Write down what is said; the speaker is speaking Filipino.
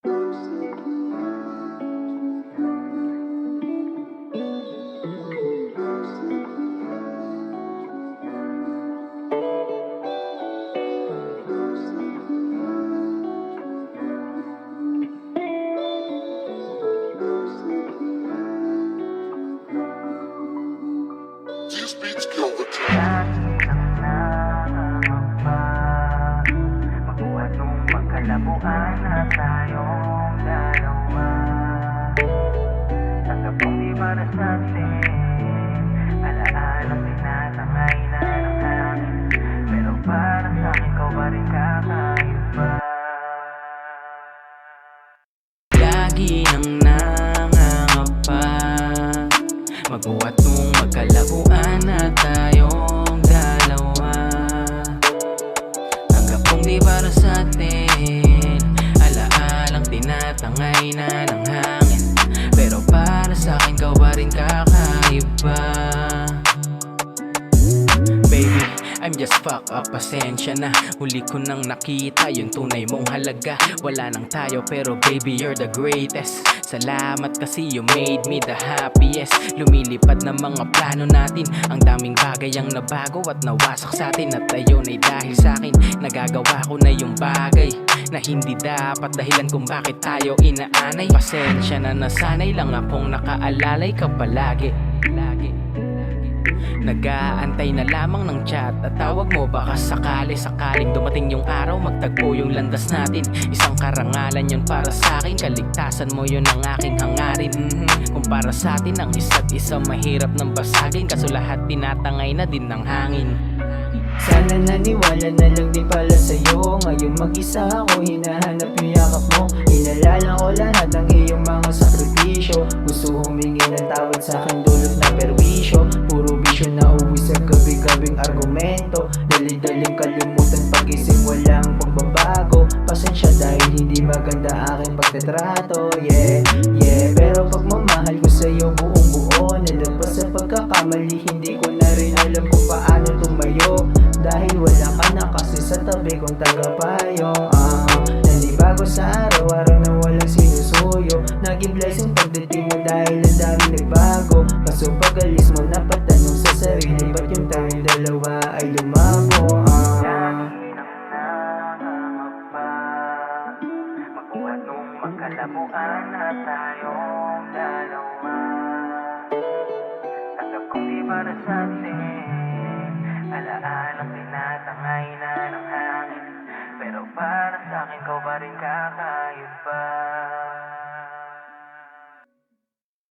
These beats kill the time. Lagi nang nangangamba mabuhat nung magkalabuan na tayong dalawa. Tanggap kong di para sa'tin, alaalang tinatangay na ng hangin, pero para sa'kin ikaw pa rin kakaiba. Lagi nang nangangamba mabuhat nung magkalabuan na tayong dalawa. Tanggap kong di para sa'tin, alaalang tinatangay na ng hangin, pero para sa'kin ikaw pa rin kakaiba. Baby, I'm just fuck up, pasensya na. Huli ko nang nakita yung tunay mong halaga. Wala nang tayo pero baby you're the greatest. Salamat kasi you made me the happiest. Lumilipad na mga plano natin, ang daming bagay ang nabago at nawasak sa atin. At ayun ay dahil sa akin, nagagawa ko na yung bagay na hindi dapat dahilan kung bakit tayo inaanay. Pasensya na, nasanay lang akong nakaalalay ka palagi. Nag-aantay na lamang ng chat at tawag mo, baka sakaling dumating yung araw, magtagpo yung landas natin. Isang karangalan yun para sa'kin, kaligtasan mo yun ang aking hangarin. Kung para sa'tin ang isa't isa, mahirap nang basagin, kaso lahat tinatangay na din ng hangin. Sana naniwala na lang din pala sa'yo. Ngayon mag-isa ako, hinahanap yung yakap mo. Inalala ko lahat ng iyong mga sakripisyo. Gusto humingi ng tawad sa'kin, dulot na perwisyo. Puro bisyo na uwi sa gabi-gabing argumento. Dali-daling kalimutan, pag-isip walang pagbabago. Pasensya dahil hindi maganda aking pagtatrato. Yeah, pero pagmamahal ko sa'yo buong buo. Nalagpas sa pagkakamali, hindi ko na rin alam kung paano tumayo. Dahil wala ka na kasi sa tabi kong tagapayo. Nanibago sa araw-araw na walang sinusuyo. Naging blessing pagdating mo dahil ang daming nagbago. Kaso pag-alis mo napatanong sa sarili, ba't yung tayong dalawa ay lumabo? Mabuhat nung magkalabuan na tayong dalawa. Tanggap kong di para sa'tin, alaalang tinatangay na ng hangin, pero para sa'kin ikaw pa rin kakaiba.